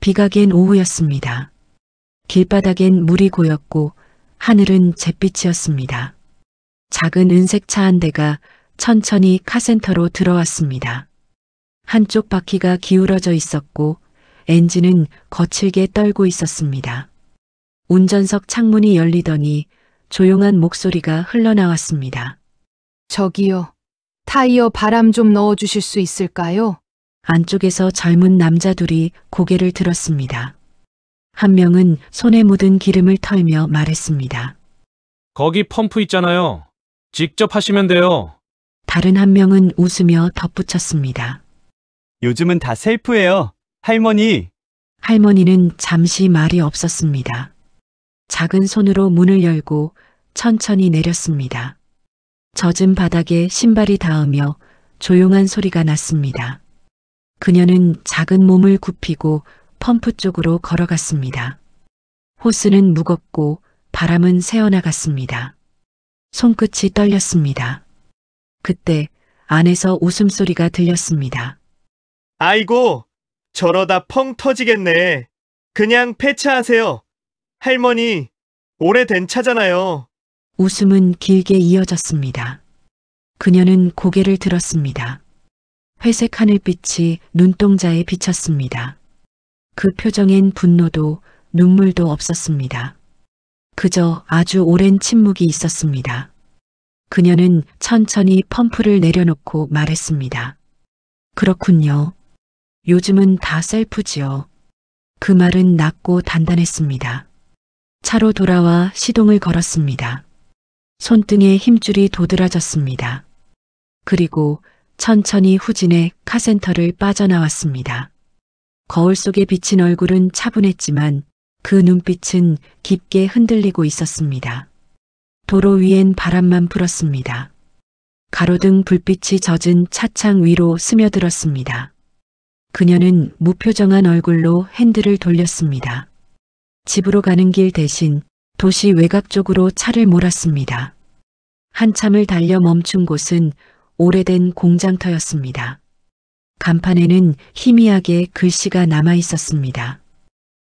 비가 갠 오후였습니다. 길바닥엔 물이 고였고 하늘은 잿빛이었습니다. 작은 은색 차 한 대가 천천히 카센터로 들어왔습니다. 한쪽 바퀴가 기울어져 있었고 엔진은 거칠게 떨고 있었습니다. 운전석 창문이 열리더니 조용한 목소리가 흘러나왔습니다. 저기요. 타이어 바람 좀 넣어주실 수 있을까요? 안쪽에서 젊은 남자 둘이 고개를 들었습니다. 한 명은 손에 묻은 기름을 털며 말했습니다. 거기 펌프 있잖아요. 직접 하시면 돼요. 다른 한 명은 웃으며 덧붙였습니다. 요즘은 다 셀프예요. 할머니. 할머니는 잠시 말이 없었습니다. 작은 손으로 문을 열고 천천히 내렸습니다. 젖은 바닥에 신발이 닿으며 조용한 소리가 났습니다. 그녀는 작은 몸을 굽히고 펌프 쪽으로 걸어갔습니다. 호스는 무겁고 바람은 새어나갔습니다. 손끝이 떨렸습니다. 그때 안에서 웃음소리가 들렸습니다. 아이고, 저러다 펑 터지겠네. 그냥 폐차하세요. 할머니, 오래된 차잖아요. 웃음은 길게 이어졌습니다. 그녀는 고개를 들었습니다. 회색 하늘빛이 눈동자에 비쳤습니다. 그 표정엔 분노도 눈물도 없었습니다. 그저 아주 오랜 침묵이 있었습니다. 그녀는 천천히 펌프를 내려놓고 말했습니다. 그렇군요. 요즘은 다 셀프지요. 그 말은 낮고 단단했습니다. 차로 돌아와 시동을 걸었습니다. 손등에 힘줄이 도드라졌습니다. 그리고 천천히 후진해 카센터를 빠져나왔습니다. 거울 속에 비친 얼굴은 차분했지만 그 눈빛은 깊게 흔들리고 있었습니다. 도로 위엔 바람만 불었습니다. 가로등 불빛이 젖은 차창 위로 스며들었습니다. 그녀는 무표정한 얼굴로 핸들을 돌렸습니다. 집으로 가는 길 대신 도시 외곽 쪽으로 차를 몰았습니다. 한참을 달려 멈춘 곳은 오래된 공장터였습니다. 간판에는 희미하게 글씨가 남아 있었습니다.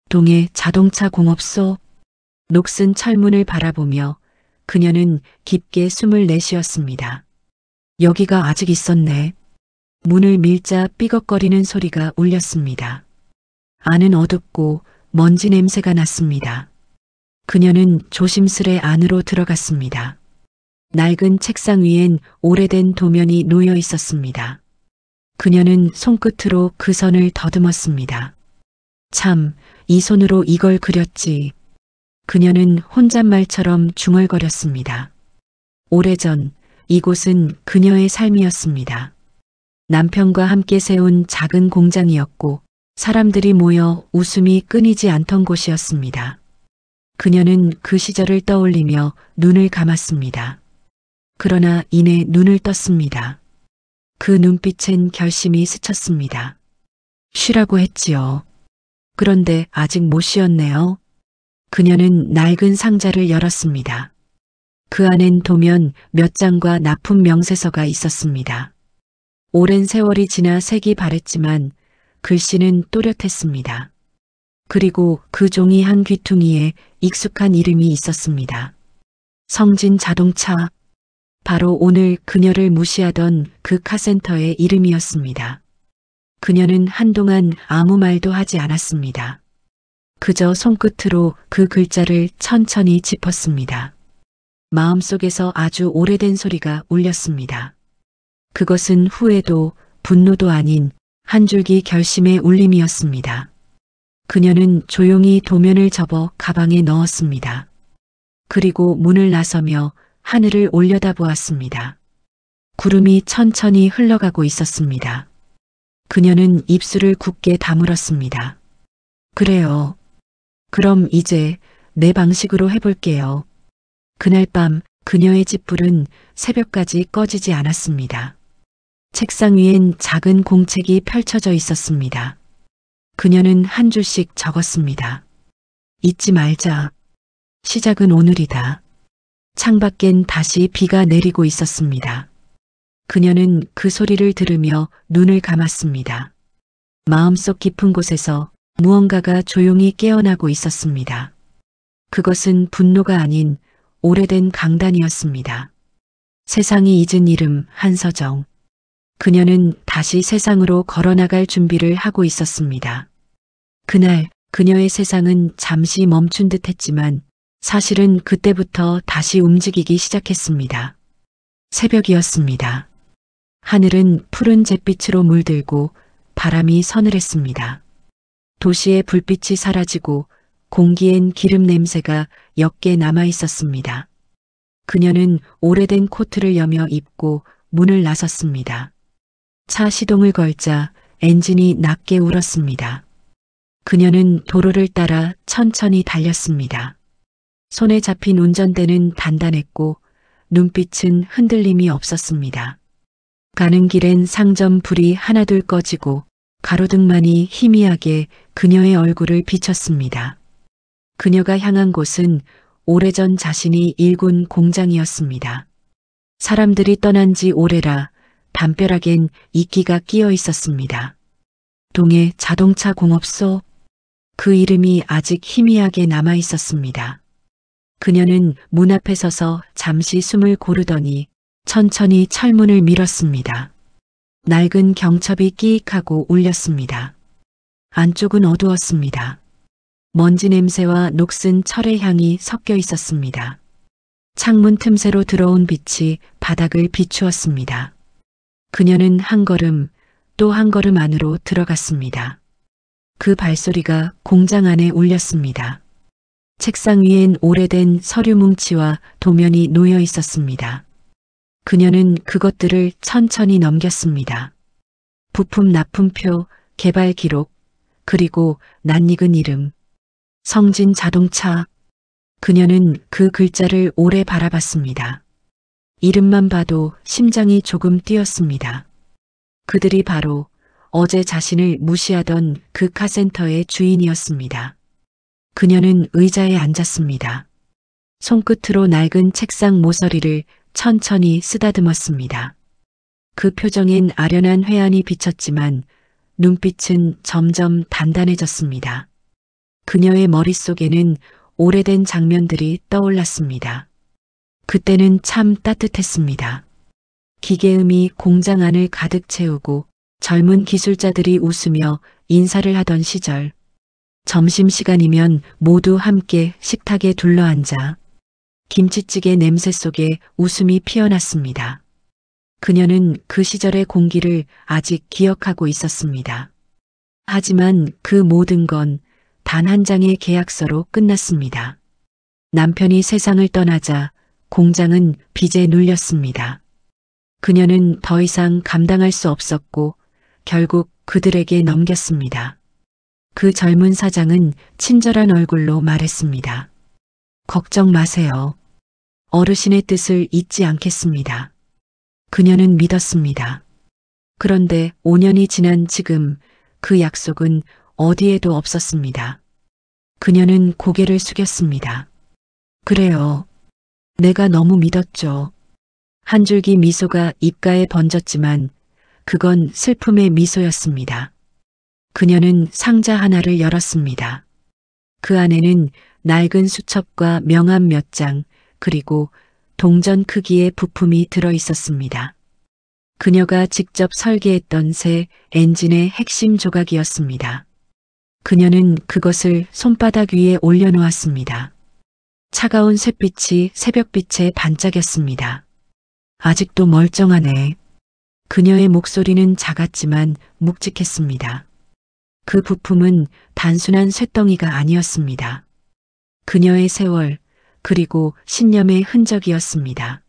동해 자동차 공업소. 녹슨 철문을 바라보며 그녀는 깊게 숨을 내쉬었습니다. 여기가 아직 있었네. 문을 밀자 삐걱거리는 소리가 울렸습니다. 안은 어둡고 먼지 냄새가 났습니다. 그녀는 조심스레 안으로 들어갔습니다. 낡은 책상 위엔 오래된 도면이 놓여 있었습니다. 그녀는 손끝으로 그 선을 더듬었습니다. 참, 이 손으로 이걸 그렸지. 그녀는 혼잣말처럼 중얼거렸습니다. 오래전 이곳은 그녀의 삶이었습니다. 남편과 함께 세운 작은 공장이었고 사람들이 모여 웃음이 끊이지 않던 곳이었습니다. 그녀는 그 시절을 떠올리며 눈을 감았습니다. 그러나 이내 눈을 떴습니다. 그 눈빛엔 결심이 스쳤습니다. 쉬라고 했지요. 그런데 아직 못 쉬었네요. 그녀는 낡은 상자를 열었습니다. 그 안엔 도면 몇 장과 납품 명세서가 있었습니다. 오랜 세월이 지나 색이 바랬지만 글씨는 또렷했습니다. 그리고 그 종이 한 귀퉁이에 익숙한 이름이 있었습니다. 성진 자동차. 바로 오늘 그녀를 무시하던 그 카센터의 이름이었습니다. 그녀는 한동안 아무 말도 하지 않았습니다. 그저 손끝으로 그 글자를 천천히 짚었습니다. 마음속에서 아주 오래된 소리가 울렸습니다. 그것은 후회도 분노도 아닌 한 줄기 결심의 울림이었습니다. 그녀는 조용히 도면을 접어 가방에 넣었습니다. 그리고 문을 나서며 하늘을 올려다보았습니다. 구름이 천천히 흘러가고 있었습니다. 그녀는 입술을 굳게 다물었습니다. 그래요. 그럼 이제 내 방식으로 해볼게요. 그날 밤 그녀의 집불은 새벽까지 꺼지지 않았습니다. 책상 위엔 작은 공책이 펼쳐져 있었습니다. 그녀는 한 줄씩 적었습니다. 잊지 말자. 시작은 오늘이다. 창밖엔 다시 비가 내리고 있었습니다. 그녀는 그 소리를 들으며 눈을 감았습니다. 마음속 깊은 곳에서 무언가가 조용히 깨어나고 있었습니다. 그것은 분노가 아닌 오래된 강단이었습니다. 세상이 잊은 이름 한서정. 그녀는 다시 세상으로 걸어나갈 준비를 하고 있었습니다. 그날 그녀의 세상은 잠시 멈춘 듯 했지만 사실은 그때부터 다시 움직이기 시작했습니다. 새벽이었습니다. 하늘은 푸른 잿빛으로 물들고 바람이 서늘했습니다. 도시의 불빛이 사라지고 공기엔 기름 냄새가 옅게 남아 있었습니다. 그녀는 오래된 코트를 여며 입고 문을 나섰습니다. 차 시동을 걸자 엔진이 낮게 울었습니다. 그녀는 도로를 따라 천천히 달렸습니다. 손에 잡힌 운전대는 단단했고 눈빛은 흔들림이 없었습니다. 가는 길엔 상점 불이 하나둘 꺼지고 가로등만이 희미하게 그녀의 얼굴을 비쳤습니다. 그녀가 향한 곳은 오래전 자신이 일군 공장이었습니다. 사람들이 떠난 지 오래라 담벼락엔 이끼가 끼어 있었습니다. 동해 자동차 공업소. 그 이름이 아직 희미하게 남아 있었습니다. 그녀는 문 앞에 서서 잠시 숨을 고르더니 천천히 철문을 밀었습니다. 낡은 경첩이 끼익하고 울렸습니다. 안쪽은 어두웠습니다. 먼지 냄새와 녹슨 철의 향이 섞여 있었습니다. 창문 틈새로 들어온 빛이 바닥을 비추었습니다. 그녀는 한 걸음 또 한 걸음 안으로 들어갔습니다. 그 발소리가 공장 안에 울렸습니다. 책상 위엔 오래된 서류 뭉치와 도면이 놓여 있었습니다. 그녀는 그것들을 천천히 넘겼습니다. 부품 납품표, 개발 기록, 그리고 낯익은 이름. 성진 자동차. 그녀는 그 글자를 오래 바라봤습니다. 이름만 봐도 심장이 조금 뛰었습니다. 그들이 바로 어제 자신을 무시하던 그 카센터의 주인이었습니다. 그녀는 의자에 앉았습니다. 손끝으로 낡은 책상 모서리를 천천히 쓰다듬었습니다. 그 표정엔 아련한 회한이 비쳤지만 눈빛은 점점 단단해졌습니다. 그녀의 머릿속에는 오래된 장면들이 떠올랐습니다. 그때는 참 따뜻했습니다. 기계음이 공장 안을 가득 채우고 젊은 기술자들이 웃으며 인사를 하던 시절. 점심시간이면 모두 함께 식탁에 둘러앉아 김치찌개 냄새 속에 웃음이 피어났습니다. 그녀는 그 시절의 공기를 아직 기억하고 있었습니다. 하지만 그 모든 건 단 한 장의 계약서로 끝났습니다. 남편이 세상을 떠나자 공장은 빚에 눌렸습니다. 그녀는 더 이상 감당할 수 없었고 결국 그들에게 넘겼습니다. 그 젊은 사장은 친절한 얼굴로 말했습니다. 걱정 마세요. 어르신의 뜻을 잊지 않겠습니다. 그녀는 믿었습니다. 그런데 5년이 지난 지금 그 약속은 어디에도 없었습니다. 그녀는 고개를 숙였습니다. 그래요. 내가 너무 믿었죠. 한 줄기 미소가 입가에 번졌지만 그건 슬픔의 미소였습니다. 그녀는 상자 하나를 열었습니다. 그 안에는 낡은 수첩과 명함 몇 장, 그리고 동전 크기의 부품이 들어 있었습니다. 그녀가 직접 설계했던 새 엔진의 핵심 조각이었습니다. 그녀는 그것을 손바닥 위에 올려놓았습니다. 차가운 쇳빛이 새벽빛에 반짝였습니다. 아직도 멀쩡하네. 그녀의 목소리는 작았지만 묵직했습니다. 그 부품은 단순한 쇳덩이가 아니었습니다. 그녀의 세월, 그리고 신념의 흔적이었습니다.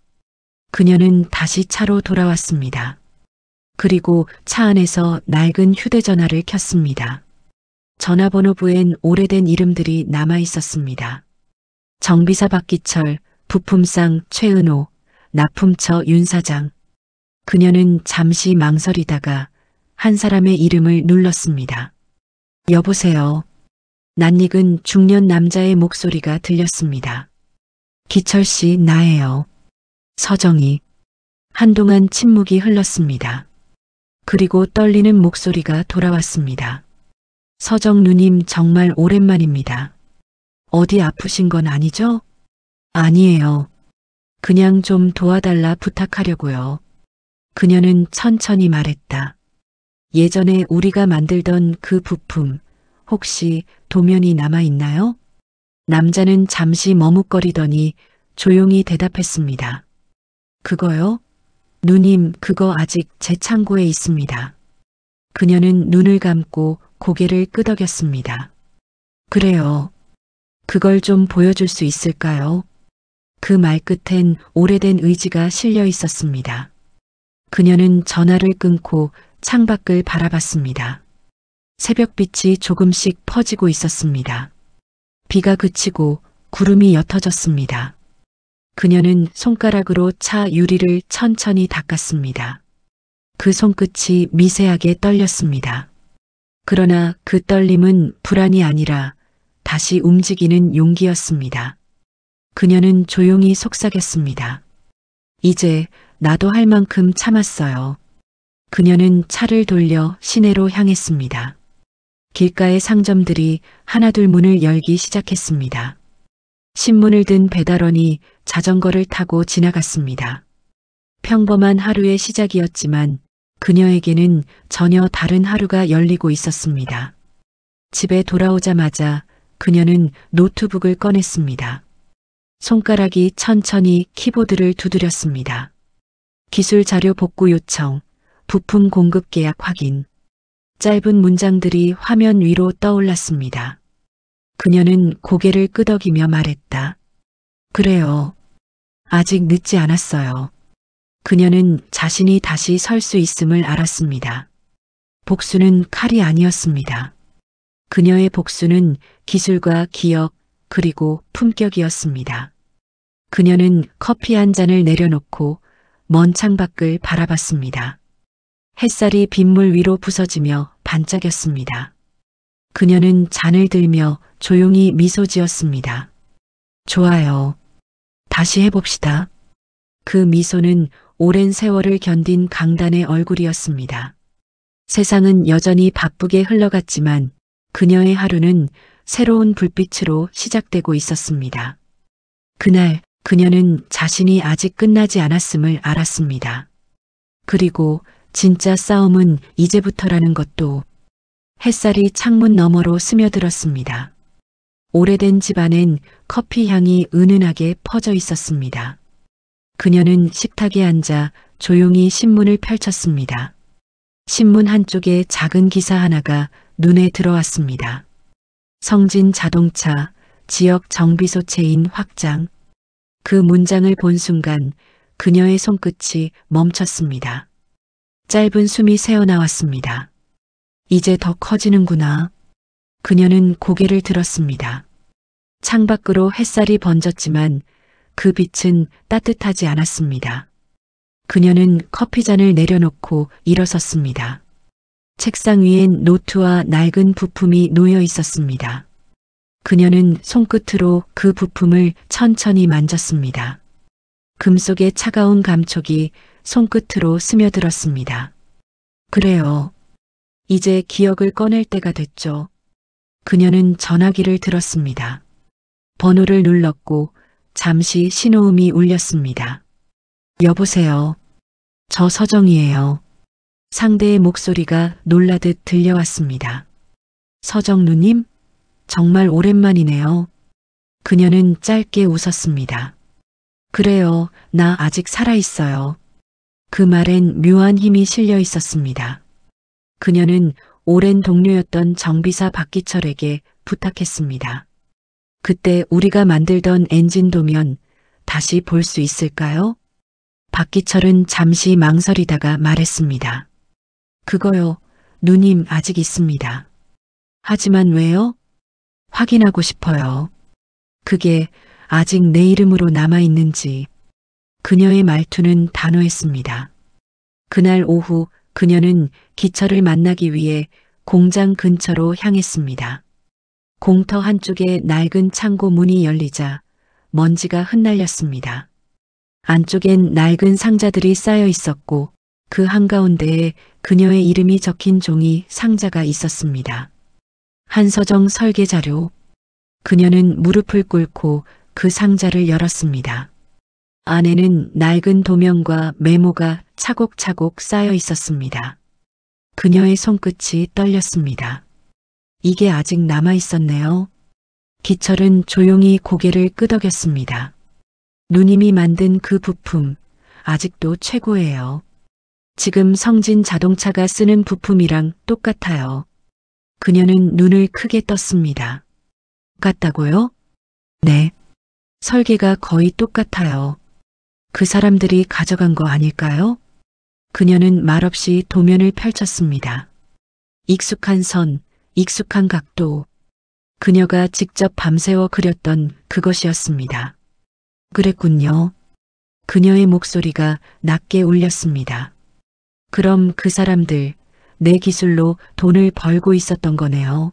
그녀는 다시 차로 돌아왔습니다. 그리고 차 안에서 낡은 휴대전화를 켰습니다. 전화번호부엔 오래된 이름들이 남아 있었습니다. 정비사 박기철, 부품상 최은호, 납품처 윤 사장. 그녀는 잠시 망설이다가 한 사람의 이름을 눌렀습니다. 여보세요. 낯익은 중년 남자의 목소리가 들렸습니다. 기철 씨, 나예요. 서정이. 한동안 침묵이 흘렀습니다. 그리고 떨리는 목소리가 돌아왔습니다. 서정 누님 정말 오랜만입니다. 어디 아프신 건 아니죠? 아니에요. 그냥 좀 도와달라 부탁하려고요. 그녀는 천천히 말했다. 예전에 우리가 만들던 그 부품, 혹시 도면이 남아있나요? 남자는 잠시 머뭇거리더니 조용히 대답했습니다. 그거요? 누님, 그거 아직 제 창고에 있습니다. 그녀는 눈을 감고 고개를 끄덕였습니다. 그래요. 그걸 좀 보여줄 수 있을까요? 그 말끝엔 오래된 의지가 실려 있었습니다. 그녀는 전화를 끊고 창밖을 바라봤습니다. 새벽빛이 조금씩 퍼지고 있었습니다. 비가 그치고 구름이 옅어졌습니다. 그녀는 손가락으로 차 유리를 천천히 닦았습니다. 그 손끝이 미세하게 떨렸습니다. 그러나 그 떨림은 불안이 아니라 다시 움직이는 용기였습니다. 그녀는 조용히 속삭였습니다. 이제 나도 할 만큼 참았어요. 그녀는 차를 돌려 시내로 향했습니다. 길가의 상점들이 하나둘 문을 열기 시작했습니다. 신문을 든 배달원이 자전거를 타고 지나갔습니다. 평범한 하루의 시작이었지만 그녀에게는 전혀 다른 하루가 열리고 있었습니다. 집에 돌아오자마자 그녀는 노트북을 꺼냈습니다. 손가락이 천천히 키보드를 두드렸습니다. 기술 자료 복구 요청, 부품 공급 계약 확인. 짧은 문장들이 화면 위로 떠올랐습니다. 그녀는 고개를 끄덕이며 말했다. 그래요. 아직 늦지 않았어요. 그녀는 자신이 다시 설 수 있음을 알았습니다. 복수는 칼이 아니었습니다. 그녀의 복수는 기술과 기억 그리고 품격이었습니다. 그녀는 커피 한 잔을 내려놓고 먼 창밖을 바라봤습니다. 햇살이 빗물 위로 부서지며 반짝였습니다. 그녀는 잔을 들며 조용히 미소 지었습니다. 좋아요. 다시 해봅시다. 그 미소는 오랜 세월을 견딘 강단의 얼굴이었습니다. 세상은 여전히 바쁘게 흘러갔지만 그녀의 하루는 새로운 불빛으로 시작되고 있었습니다. 그날 그녀는 자신이 아직 끝나지 않았음을 알았습니다. 그리고 진짜 싸움은 이제부터라는 것도. 햇살이 창문 너머로 스며들었습니다. 오래된 집 안엔 커피 향이 은은하게 퍼져 있었습니다. 그녀는 식탁에 앉아 조용히 신문을 펼쳤습니다. 신문 한쪽에 작은 기사 하나가 눈에 들어왔습니다. 성진 자동차 지역 정비소 체인 확장. 그 문장을 본 순간 그녀의 손끝이 멈췄습니다. 짧은 숨이 새어나왔습니다. 이제 더 커지는구나. 그녀는 고개를 들었습니다. 창밖으로 햇살이 번졌지만 그 빛은 따뜻하지 않았습니다. 그녀는 커피잔을 내려놓고 일어섰습니다. 책상 위엔 노트와 낡은 부품이 놓여 있었습니다. 그녀는 손끝으로 그 부품을 천천히 만졌습니다. 금속의 차가운 감촉이 손끝으로 스며들었습니다. 그래요. 이제 기억을 꺼낼 때가 됐죠. 그녀는 전화기를 들었습니다. 번호를 눌렀고 잠시 신호음이 울렸습니다. 여보세요. 저 서정이에요. 상대의 목소리가 놀라듯 들려왔습니다. 서정 누님? 정말 오랜만이네요. 그녀는 짧게 웃었습니다. 그래요, 나 아직 살아있어요. 그 말엔 묘한 힘이 실려 있었습니다. 그녀는 오랜 동료였던 정비사 박기철에게 부탁했습니다. 그때 우리가 만들던 엔진 도면 다시 볼 수 있을까요? 박기철은 잠시 망설이다가 말했습니다. 그거요, 누님 아직 있습니다. 하지만 왜요? 확인하고 싶어요. 그게 아직 내 이름으로 남아있는지. 그녀의 말투는 단호했습니다. 그날 오후 그녀는 기철을 만나기 위해 공장 근처로 향했습니다. 공터 한쪽에 낡은 창고 문이 열리자 먼지가 흩날렸습니다. 안쪽엔 낡은 상자들이 쌓여 있었고 그 한가운데에 그녀의 이름이 적힌 종이 상자가 있었습니다. 한서정 설계자료. 그녀는 무릎을 꿇고 그 상자를 열었습니다. 안에는 낡은 도면과 메모가 차곡차곡 쌓여 있었습니다. 그녀의 손끝이 떨렸습니다. 이게 아직 남아 있었네요. 기철은 조용히 고개를 끄덕였습니다. 누님이 만든 그 부품, 아직도 최고예요. 지금 성진 자동차가 쓰는 부품이랑 똑같아요. 그녀는 눈을 크게 떴습니다. 같다고요? 네. 설계가 거의 똑같아요. 그 사람들이 가져간 거 아닐까요? 그녀는 말없이 도면을 펼쳤습니다. 익숙한 선, 익숙한 각도. 그녀가 직접 밤새워 그렸던 그것이었습니다. 그랬군요. 그녀의 목소리가 낮게 울렸습니다. 그럼 그 사람들, 내 기술로 돈을 벌고 있었던 거네요.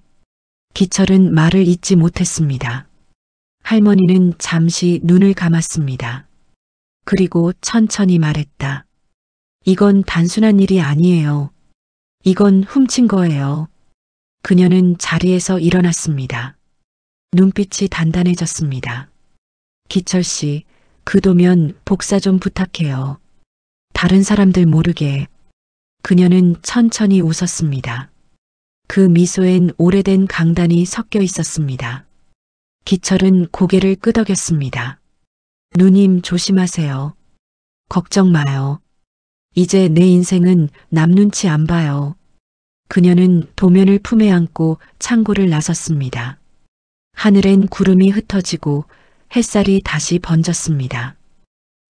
기철은 말을 잇지 못했습니다. 할머니는 잠시 눈을 감았습니다. 그리고 천천히 말했다. 이건 단순한 일이 아니에요. 이건 훔친 거예요. 그녀는 자리에서 일어났습니다. 눈빛이 단단해졌습니다. 기철 씨, 그 도면 복사 좀 부탁해요. 다른 사람들 모르게. 그녀는 천천히 웃었습니다. 그 미소엔 오래된 강단이 섞여 있었습니다. 기철은 고개를 끄덕였습니다. 누님 조심하세요. 걱정 마요. 이제 내 인생은 남 눈치 안 봐요. 그녀는 도면을 품에 안고 창고를 나섰습니다. 하늘엔 구름이 흩어지고 햇살이 다시 번졌습니다.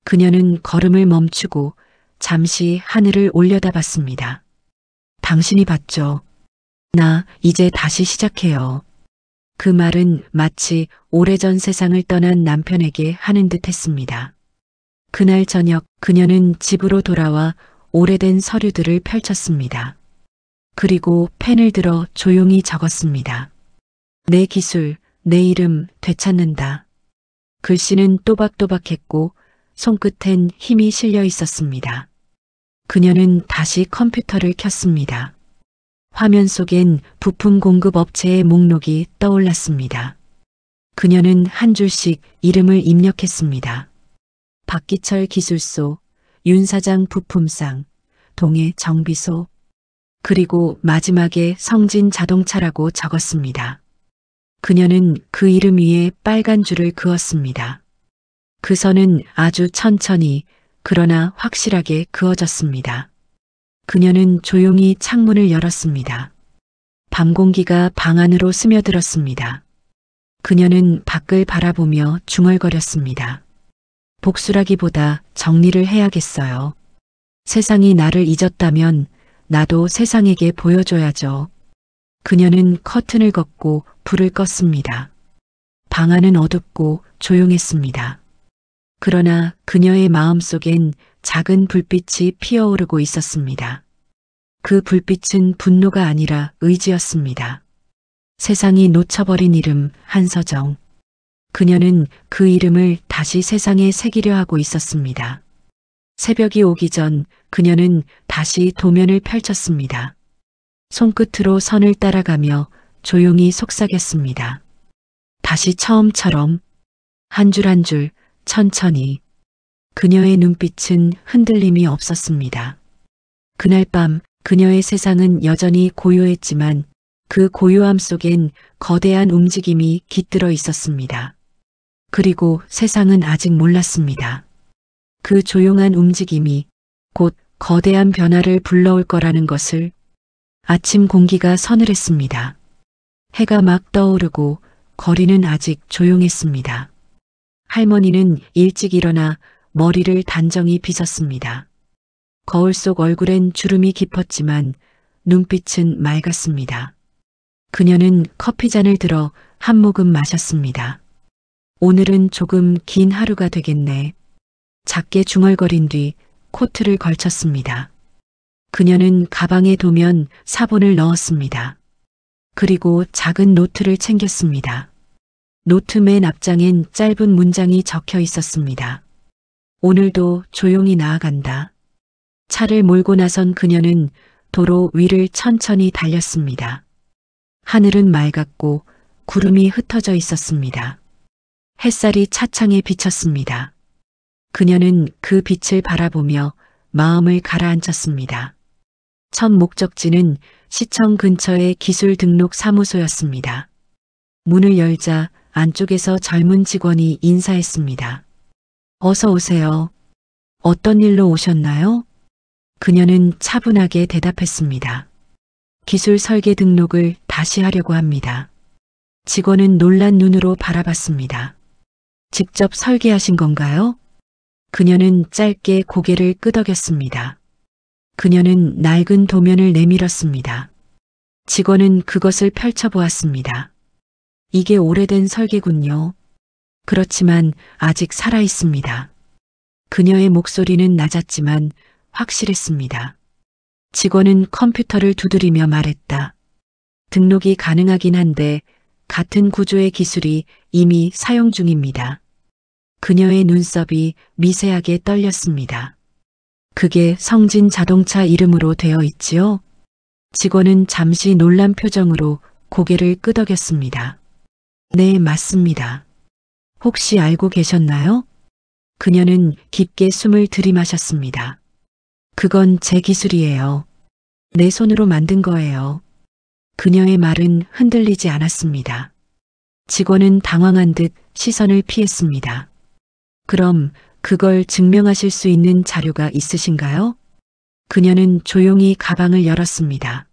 그녀는 걸음을 멈추고 잠시 하늘을 올려다봤습니다. 당신이 봤죠? 나 이제 다시 시작해요. 그 말은 마치 오래전 세상을 떠난 남편에게 하는 듯 했습니다. 그날 저녁 그녀는 집으로 돌아와 오래된 서류들을 펼쳤습니다. 그리고 펜을 들어 조용히 적었습니다. 내 기술, 내 이름 되찾는다. 글씨는 또박또박했고 손끝엔 힘이 실려 있었습니다. 그녀는 다시 컴퓨터를 켰습니다. 화면 속엔 부품 공급 업체의 목록이 떠올랐습니다. 그녀는 한 줄씩 이름을 입력했습니다. 박기철 기술소, 윤 사장 부품상, 동해 정비소, 그리고 마지막에 성진 자동차라고 적었습니다. 그녀는 그 이름 위에 빨간 줄을 그었습니다. 그 선은 아주 천천히 그러나 확실하게 그어졌습니다. 그녀는 조용히 창문을 열었습니다. 밤 공기가 방 안으로 스며들었습니다. 그녀는 밖을 바라보며 중얼거렸습니다. 복수라기보다 정리를 해야겠어요. 세상이 나를 잊었다면 나도 세상에게 보여줘야죠. 그녀는 커튼을 걷고 불을 껐습니다. 방 안은 어둡고 조용했습니다. 그러나 그녀의 마음속엔 작은 불빛이 피어오르고 있었습니다. 그 불빛은 분노가 아니라 의지였습니다. 세상이 놓쳐버린 이름 한서정. 그녀는 그 이름을 다시 세상에 새기려 하고 있었습니다. 새벽이 오기 전 그녀는 다시 도면을 펼쳤습니다. 손끝으로 선을 따라가며 조용히 속삭였습니다. 다시 처음처럼 한 줄 한 줄 천천히. 그녀의 눈빛은 흔들림이 없었습니다. 그날 밤 그녀의 세상은 여전히 고요했지만 그 고요함 속엔 거대한 움직임이 깃들어 있었습니다. 그리고 세상은 아직 몰랐습니다. 그 조용한 움직임이 곧 거대한 변화를 불러올 거라는 것을. 아침 공기가 서늘했습니다. 해가 막 떠오르고 거리는 아직 조용했습니다. 할머니는 일찍 일어나 머리를 단정히 빗었습니다. 거울 속 얼굴엔 주름이 깊었지만 눈빛은 맑았습니다. 그녀는 커피잔을 들어 한 모금 마셨습니다. 오늘은 조금 긴 하루가 되겠네. 작게 중얼거린 뒤 코트를 걸쳤습니다. 그녀는 가방에 도면 사본을 넣었습니다. 그리고 작은 노트를 챙겼습니다. 노트 맨 앞장엔 짧은 문장이 적혀 있었습니다. 오늘도 조용히 나아간다. 차를 몰고 나선 그녀는 도로 위를 천천히 달렸습니다. 하늘은 맑았고 구름이 흩어져 있었습니다. 햇살이 차창에 비쳤습니다. 그녀는 그 빛을 바라보며 마음을 가라앉혔습니다. 첫 목적지는 시청 근처의 기술 등록 사무소였습니다. 문을 열자 안쪽에서 젊은 직원이 인사했습니다. 어서 오세요. 어떤 일로 오셨나요? 그녀는 차분하게 대답했습니다. 기술 설계 등록을 다시 하려고 합니다. 직원은 놀란 눈으로 바라봤습니다. 직접 설계하신 건가요? 그녀는 짧게 고개를 끄덕였습니다. 그녀는 낡은 도면을 내밀었습니다. 직원은 그것을 펼쳐보았습니다. 이게 오래된 설계군요. 그렇지만 아직 살아있습니다. 그녀의 목소리는 낮았지만 확실했습니다. 직원은 컴퓨터를 두드리며 말했다. 등록이 가능하긴 한데 같은 구조의 기술이 이미 사용 중입니다. 그녀의 눈썹이 미세하게 떨렸습니다. 그게 성진 자동차 이름으로 되어 있지요? 직원은 잠시 놀란 표정으로 고개를 끄덕였습니다. 네, 맞습니다. 혹시 알고 계셨나요? 그녀는 깊게 숨을 들이마셨습니다. 그건 제 기술이에요. 내 손으로 만든 거예요. 그녀의 말은 흔들리지 않았습니다. 직원은 당황한 듯 시선을 피했습니다. 그럼 그걸 증명하실 수 있는 자료가 있으신가요? 그녀는 조용히 가방을 열었습니다.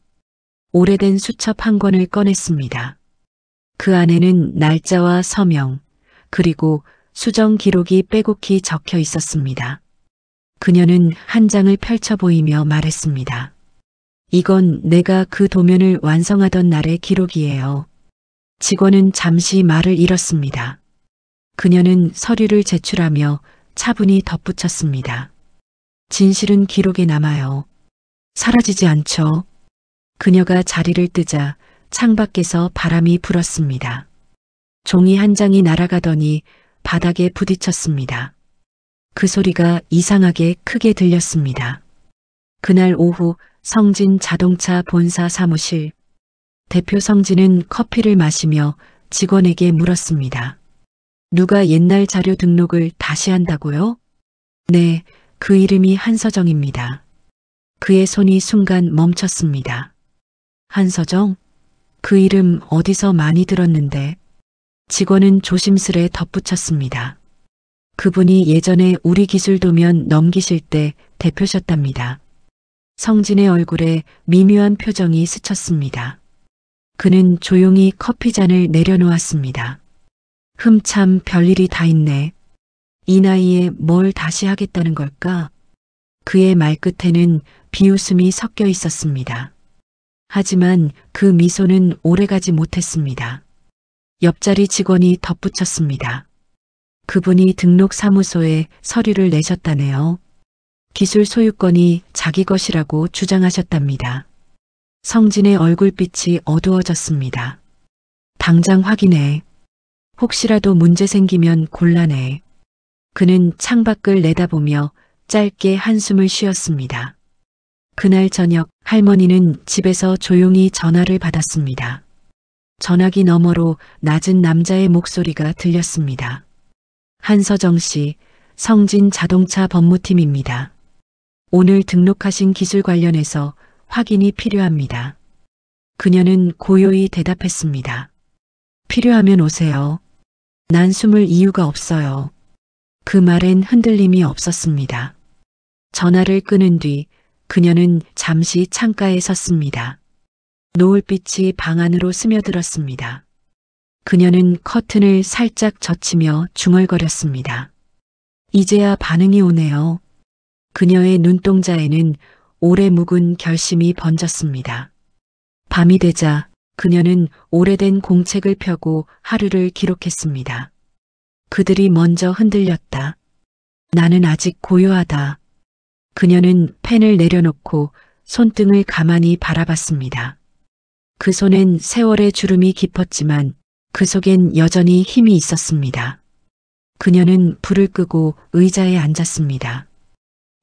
오래된 수첩 한 권을 꺼냈습니다. 그 안에는 날짜와 서명, 그리고 수정 기록이 빼곡히 적혀 있었습니다. 그녀는 한 장을 펼쳐 보이며 말했습니다. 이건 내가 그 도면을 완성하던 날의 기록이에요. 직원은 잠시 말을 잃었습니다. 그녀는 서류를 제출하며 차분히 덧붙였습니다. 진실은 기록에 남아요. 사라지지 않죠. 그녀가 자리를 뜨자 창밖에서 바람이 불었습니다. 종이 한 장이 날아가더니 바닥에 부딪혔습니다. 그 소리가 이상하게 크게 들렸습니다. 그날 오후 성진 자동차 본사 사무실. 대표 성진은 커피를 마시며 직원에게 물었습니다. 누가 옛날 자료 등록을 다시 한다고요? 네, 그 이름이 한서정입니다. 그의 손이 순간 멈췄습니다. 한서정? 그 이름 어디서 많이 들었는데. 직원은 조심스레 덧붙였습니다. 그분이 예전에 우리 기술 도면 넘기실 때 대표셨답니다. 성진의 얼굴에 미묘한 표정이 스쳤습니다. 그는 조용히 커피잔을 내려놓았습니다. 참 별일이 다 있네. 이 나이에 뭘 다시 하겠다는 걸까? 그의 말끝에는 비웃음이 섞여 있었습니다. 하지만 그 미소는 오래가지 못했습니다. 옆자리 직원이 덧붙였습니다. 그분이 등록사무소에 서류를 내셨다네요. 기술 소유권이 자기 것이라고 주장하셨답니다. 성진의 얼굴빛이 어두워졌습니다. 당장 확인해. 혹시라도 문제 생기면 곤란해. 그는 창밖을 내다보며 짧게 한숨을 쉬었습니다. 그날 저녁 할머니는 집에서 조용히 전화를 받았습니다. 전화기 너머로 낮은 남자의 목소리가 들렸습니다. 한서정 씨, 성진 자동차 법무팀입니다. 오늘 등록하신 기술 관련해서 확인이 필요합니다. 그녀는 고요히 대답했습니다. 필요하면 오세요. 난 숨을 이유가 없어요. 그 말엔 흔들림이 없었습니다. 전화를 끊은 뒤 그녀는 잠시 창가에 섰습니다. 노을빛이 방 안으로 스며들었습니다. 그녀는 커튼을 살짝 젖히며 중얼거렸습니다. 이제야 반응이 오네요. 그녀의 눈동자에는 오래 묵은 결심이 번졌습니다. 밤이 되자 그녀는 오래된 공책을 펴고 하루를 기록했습니다. 그들이 먼저 흔들렸다. 나는 아직 고요하다. 그녀는 펜을 내려놓고 손등을 가만히 바라봤습니다. 그 손엔 세월의 주름이 깊었지만 그 속엔 여전히 힘이 있었습니다. 그녀는 불을 끄고 의자에 앉았습니다.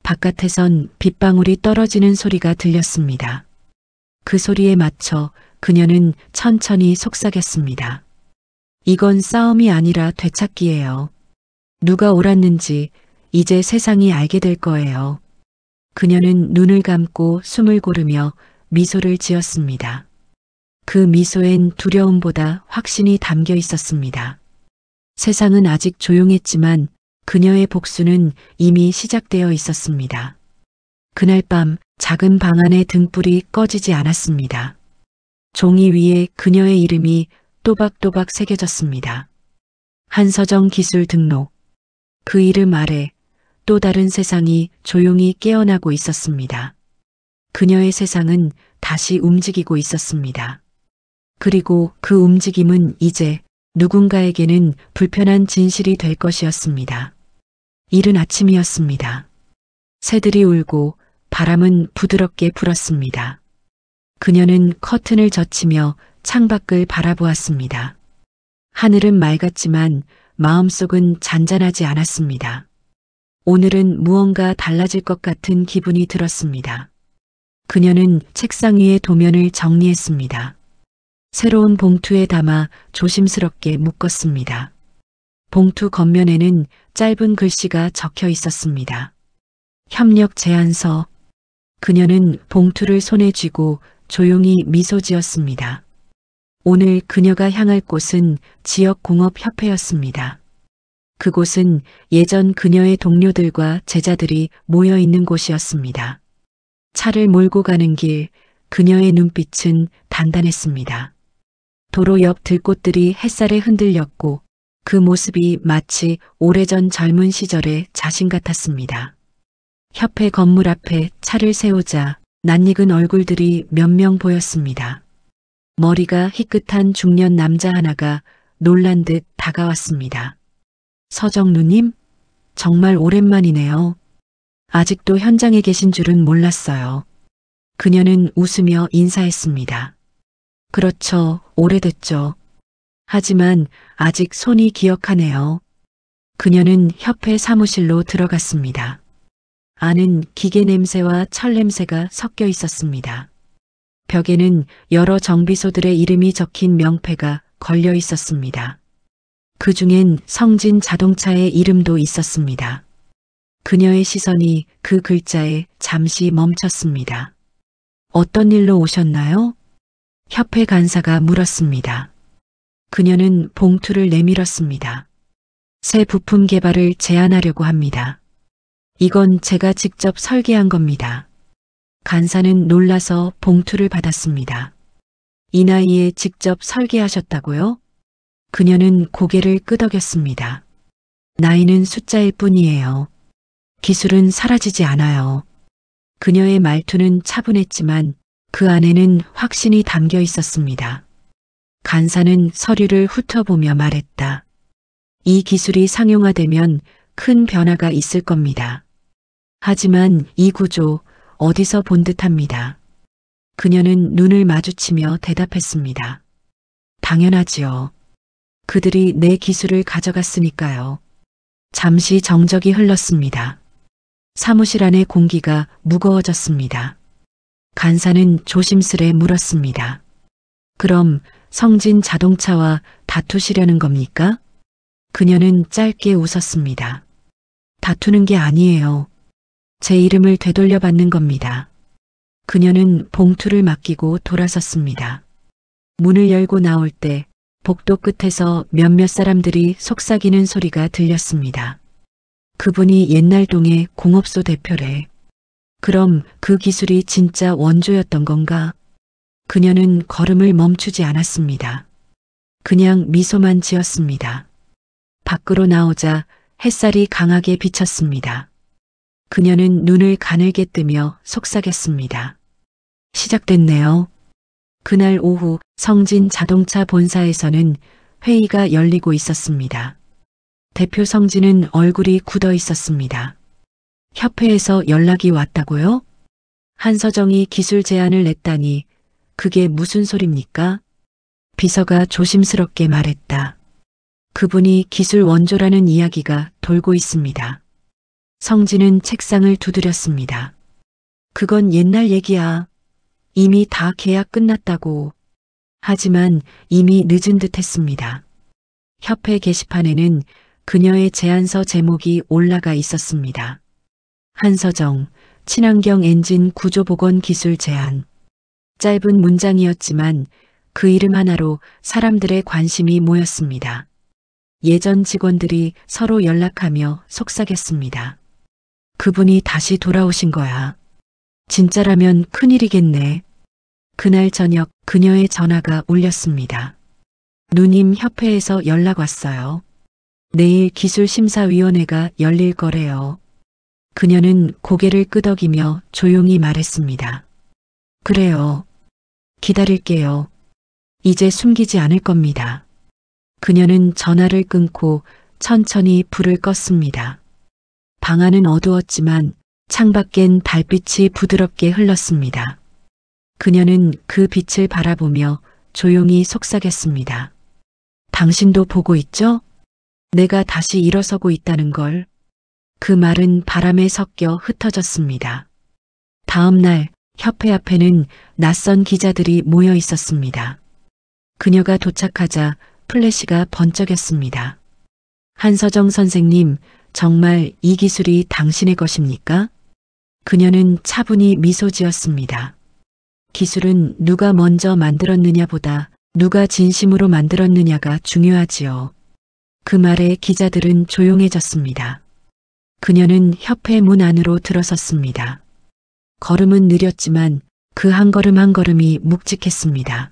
바깥에선 빗방울이 떨어지는 소리가 들렸습니다. 그 소리에 맞춰 그녀는 천천히 속삭였습니다. 이건 싸움이 아니라 되찾기예요. 누가 옳았는지 이제 세상이 알게 될 거예요. 그녀는 눈을 감고 숨을 고르며 미소를 지었습니다. 그 미소엔 두려움보다 확신이 담겨 있었습니다. 세상은 아직 조용했지만 그녀의 복수는 이미 시작되어 있었습니다. 그날 밤 작은 방 안의 등불이 꺼지지 않았습니다. 종이 위에 그녀의 이름이 또박또박 새겨졌습니다. 한서정 기술 등록. 그 이름 아래 또 다른 세상이 조용히 깨어나고 있었습니다. 그녀의 세상은 다시 움직이고 있었습니다. 그리고 그 움직임은 이제 누군가에게는 불편한 진실이 될 것이었습니다. 이른 아침이었습니다. 새들이 울고 바람은 부드럽게 불었습니다. 그녀는 커튼을 젖히며 창밖을 바라보았습니다. 하늘은 맑았지만 마음속은 잔잔하지 않았습니다. 오늘은 무언가 달라질 것 같은 기분이 들었습니다. 그녀는 책상 위에 도면을 정리했습니다. 새로운 봉투에 담아 조심스럽게 묶었습니다. 봉투 겉면에는 짧은 글씨가 적혀 있었습니다. 협력 제안서. 그녀는 봉투를 손에 쥐고 조용히 미소 지었습니다. 오늘 그녀가 향할 곳은 지역공업협회였습니다. 그곳은 예전 그녀의 동료들과 제자들이 모여 있는 곳이었습니다. 차를 몰고 가는 길, 그녀의 눈빛은 단단했습니다. 도로 옆 들꽃들이 햇살에 흔들렸고 그 모습이 마치 오래전 젊은 시절의 자신 같았습니다. 협회 건물 앞에 차를 세우자 낯익은 얼굴들이 몇 명 보였습니다. 머리가 희끗한 중년 남자 하나가 놀란 듯 다가왔습니다. 서정 누님? 정말 오랜만이네요. 아직도 현장에 계신 줄은 몰랐어요. 그녀는 웃으며 인사했습니다. 그렇죠. 오래됐죠. 하지만 아직 손이 기억하네요. 그녀는 협회 사무실로 들어갔습니다. 안은 기계 냄새와 철 냄새가 섞여 있었습니다. 벽에는 여러 정비소들의 이름이 적힌 명패가 걸려 있었습니다. 그 중엔 성진 자동차의 이름도 있었습니다. 그녀의 시선이 그 글자에 잠시 멈췄습니다. 어떤 일로 오셨나요? 협회 간사가 물었습니다. 그녀는 봉투를 내밀었습니다. 새 부품 개발을 제안하려고 합니다. 이건 제가 직접 설계한 겁니다. 간사는 놀라서 봉투를 받았습니다. 이 나이에 직접 설계하셨다고요? 그녀는 고개를 끄덕였습니다. 나이는 숫자일 뿐이에요. 기술은 사라지지 않아요. 그녀의 말투는 차분했지만 그 안에는 확신이 담겨 있었습니다. 간사는 서류를 훑어보며 말했다. 이 기술이 상용화되면 큰 변화가 있을 겁니다. 하지만 이 구조 어디서 본 듯합니다. 그녀는 눈을 마주치며 대답했습니다. 당연하지요. 그들이 내 기술을 가져갔으니까요. 잠시 정적이 흘렀습니다. 사무실 안의 공기가 무거워졌습니다. 간사는 조심스레 물었습니다. 그럼 성진 자동차와 다투시려는 겁니까? 그녀는 짧게 웃었습니다. 다투는 게 아니에요. 제 이름을 되돌려받는 겁니다. 그녀는 봉투를 맡기고 돌아섰습니다. 문을 열고 나올 때 복도 끝에서 몇몇 사람들이 속삭이는 소리가 들렸습니다. 그분이 옛날 동의 공업소 대표래. 그럼 그 기술이 진짜 원조였던 건가? 그녀는 걸음을 멈추지 않았습니다. 그냥 미소만 지었습니다. 밖으로 나오자 햇살이 강하게 비쳤습니다. 그녀는 눈을 가늘게 뜨며 속삭였습니다. 시작됐네요. 그날 오후 성진 자동차 본사에서는 회의가 열리고 있었습니다. 대표 성진은 얼굴이 굳어 있었습니다. 협회에서 연락이 왔다고요? 한서정이 기술 제안을 냈다니 그게 무슨 소립니까? 비서가 조심스럽게 말했다. 그분이 기술 원조라는 이야기가 돌고 있습니다. 성진은 책상을 두드렸습니다. 그건 옛날 얘기야. 이미 다 계약 끝났다고. 하지만 이미 늦은 듯 했습니다. 협회 게시판에는 그녀의 제안서 제목이 올라가 있었습니다. 한서정, 친환경 엔진 구조 복원 기술 제안. 짧은 문장이었지만 그 이름 하나로 사람들의 관심이 모였습니다. 예전 직원들이 서로 연락하며 속삭였습니다. 그분이 다시 돌아오신 거야. 진짜라면 큰일이겠네. 그날 저녁 그녀의 전화가 울렸습니다. 누님 협회에서 연락 왔어요. 내일 기술심사위원회가 열릴 거래요. 그녀는 고개를 끄덕이며 조용히 말했습니다. 그래요. 기다릴게요. 이제 숨기지 않을 겁니다. 그녀는 전화를 끊고 천천히 불을 껐습니다. 방 안은 어두웠지만 창밖엔 달빛이 부드럽게 흘렀습니다. 그녀는 그 빛을 바라보며 조용히 속삭였습니다. 당신도 보고 있죠? 내가 다시 일어서고 있다는 걸. 그 말은 바람에 섞여 흩어졌습니다. 다음 날 협회 앞에는 낯선 기자들이 모여 있었습니다. 그녀가 도착하자 플래시가 번쩍였습니다. 한서정 선생님, 정말 이 기술이 당신의 것입니까? 그녀는 차분히 미소 지었습니다. 기술은 누가 먼저 만들었느냐보다 누가 진심으로 만들었느냐가 중요하지요. 그 말에 기자들은 조용해졌습니다. 그녀는 협회 문 안으로 들어섰습니다. 걸음은 느렸지만 그 한 걸음 한 걸음이 묵직했습니다.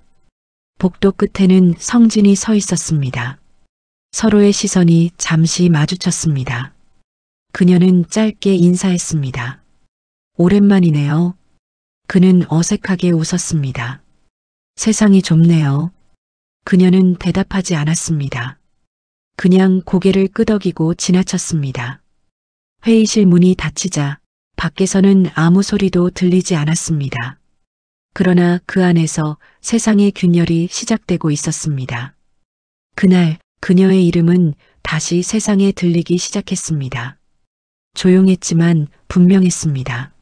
복도 끝에는 성진이 서 있었습니다. 서로의 시선이 잠시 마주쳤습니다. 그녀는 짧게 인사했습니다. 오랜만이네요. 그는 어색하게 웃었습니다. 세상이 좁네요. 그녀는 대답하지 않았습니다. 그냥 고개를 끄덕이고 지나쳤습니다. 회의실 문이 닫히자 밖에서는 아무 소리도 들리지 않았습니다. 그러나 그 안에서 세상의 균열이 시작되고 있었습니다. 그날 그녀의 이름은 다시 세상에 들리기 시작했습니다. 조용했지만 분명했습니다.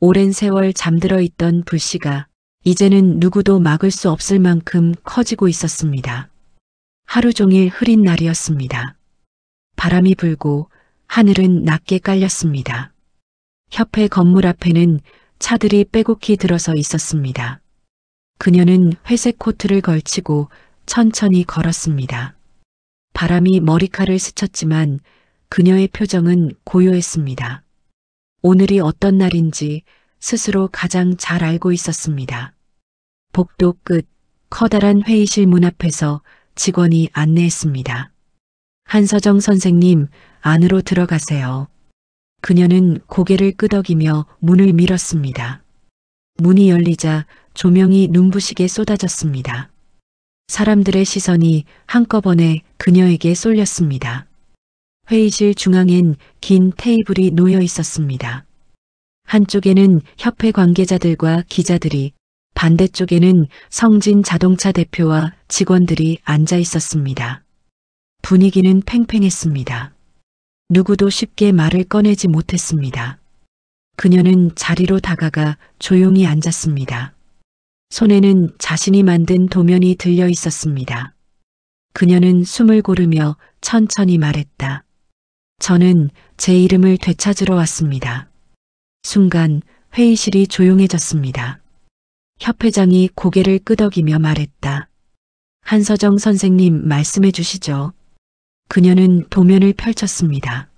오랜 세월 잠들어 있던 불씨가 이제는 누구도 막을 수 없을 만큼 커지고 있었습니다. 하루 종일 흐린 날이었습니다. 바람이 불고 하늘은 낮게 깔렸습니다. 협회 건물 앞에는 차들이 빼곡히 들어서 있었습니다. 그녀는 회색 코트를 걸치고 천천히 걸었습니다. 바람이 머리칼을 스쳤지만 그녀의 표정은 고요했습니다. 오늘이 어떤 날인지 스스로 가장 잘 알고 있었습니다. 복도 끝 커다란 회의실 문 앞에서 직원이 안내했습니다. 한서정 선생님, 안으로 들어가세요. 그녀는 고개를 끄덕이며 문을 밀었습니다. 문이 열리자 조명이 눈부시게 쏟아졌습니다. 사람들의 시선이 한꺼번에 그녀에게 쏠렸습니다. 회의실 중앙엔 긴 테이블이 놓여 있었습니다. 한쪽에는 협회 관계자들과 기자들이, 반대쪽에는 성진 자동차 대표와 직원들이 앉아 있었습니다. 분위기는 팽팽했습니다. 누구도 쉽게 말을 꺼내지 못했습니다. 그녀는 자리로 다가가 조용히 앉았습니다. 손에는 자신이 만든 도면이 들려 있었습니다. 그녀는 숨을 고르며 천천히 말했다. 저는 제 이름을 되찾으러 왔습니다. 순간 회의실이 조용해졌습니다. 협회장이 고개를 끄덕이며 말했다. 한서정 선생님 말씀해 주시죠. 그녀는 도면을 펼쳤습니다.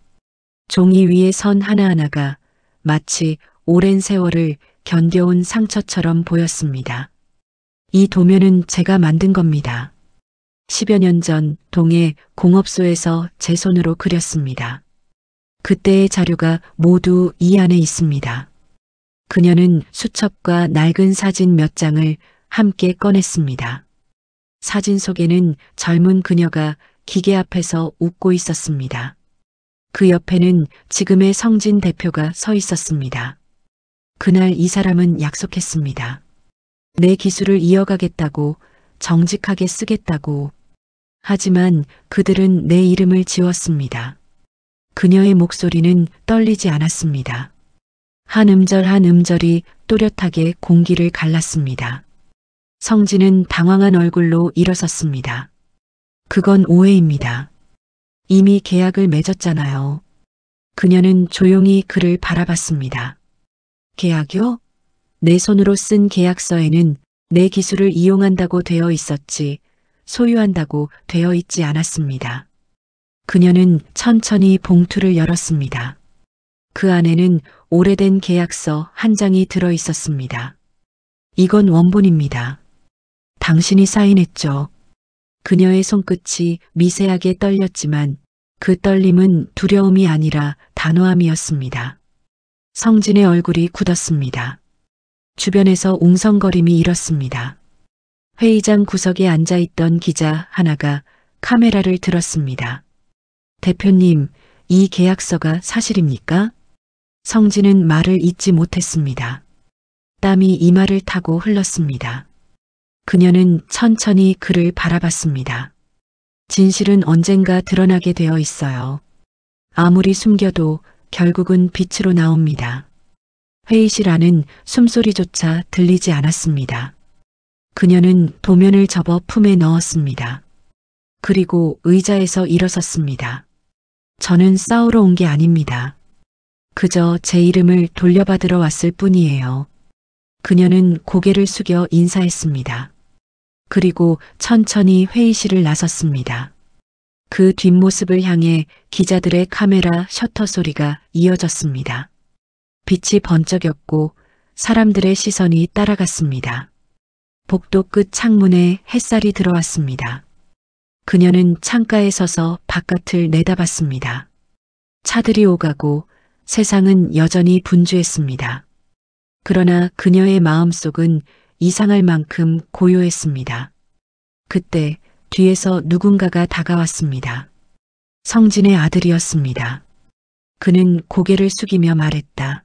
종이 위에 선 하나하나가 마치 오랜 세월을 견뎌온 상처처럼 보였습니다. 이 도면은 제가 만든 겁니다. 10여 년 전 동해 공업소에서 제 손으로 그렸습니다. 그때의 자료가 모두 이 안에 있습니다. 그녀는 수첩과 낡은 사진 몇 장을 함께 꺼냈습니다. 사진 속에는 젊은 그녀가 기계 앞에서 웃고 있었습니다. 그 옆에는 지금의 성진 대표가 서 있었습니다. 그날 이 사람은 약속했습니다. 내 기술을 이어가겠다고, 정직하게 쓰겠다고. 하지만 그들은 내 이름을 지웠습니다. 그녀의 목소리는 떨리지 않았습니다. 한 음절 한 음절이 또렷하게 공기를 갈랐습니다. 성진은 당황한 얼굴로 일어섰습니다. 그건 오해입니다. 이미 계약을 맺었잖아요. 그녀는 조용히 그를 바라봤습니다. 계약이요? 내 손으로 쓴 계약서에는 내 기술을 이용한다고 되어 있었지, 소유한다고 되어 있지 않았습니다. 그녀는 천천히 봉투를 열었습니다. 그 안에는 오래된 계약서 한 장이 들어 있었습니다. 이건 원본입니다. 당신이 사인했죠. 그녀의 손끝이 미세하게 떨렸지만 그 떨림은 두려움이 아니라 단호함이었습니다. 성진의 얼굴이 굳었습니다. 주변에서 웅성거림이 일었습니다. 회의장 구석에 앉아있던 기자 하나가 카메라를 들었습니다. 대표님, 이 계약서가 사실입니까? 성진은 말을 잇지 못했습니다. 땀이 이마를 타고 흘렀습니다. 그녀는 천천히 그를 바라봤습니다. 진실은 언젠가 드러나게 되어 있어요. 아무리 숨겨도 결국은 빛으로 나옵니다. 회의실 안은 숨소리조차 들리지 않았습니다. 그녀는 도면을 접어 품에 넣었습니다. 그리고 의자에서 일어섰습니다. 저는 싸우러 온 게 아닙니다. 그저 제 이름을 돌려받으러 왔을 뿐이에요. 그녀는 고개를 숙여 인사했습니다. 그리고 천천히 회의실을 나섰습니다. 그 뒷모습을 향해 기자들의 카메라 셔터 소리가 이어졌습니다. 빛이 번쩍였고 사람들의 시선이 따라갔습니다. 복도 끝 창문에 햇살이 들어왔습니다. 그녀는 창가에 서서 바깥을 내다봤습니다. 차들이 오가고 세상은 여전히 분주했습니다. 그러나 그녀의 마음속은 이상할 만큼 고요했습니다. 그때 뒤에서 누군가가 다가왔습니다. 성진의 아들이었습니다. 그는 고개를 숙이며 말했다.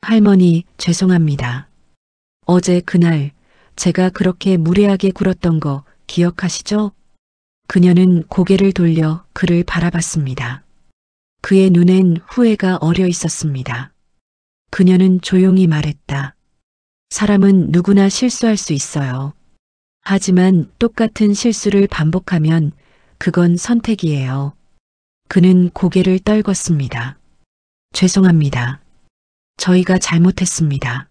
할머니, 죄송합니다. 어제 그날 제가 그렇게 무례하게 굴었던 거 기억하시죠? 그녀는 고개를 돌려 그를 바라봤습니다. 그의 눈엔 후회가 어려 있었습니다. 그녀는 조용히 말했다. 사람은 누구나 실수할 수 있어요. 하지만 똑같은 실수를 반복하면 그건 선택이에요. 그는 고개를 떨궜습니다. 죄송합니다. 저희가 잘못했습니다.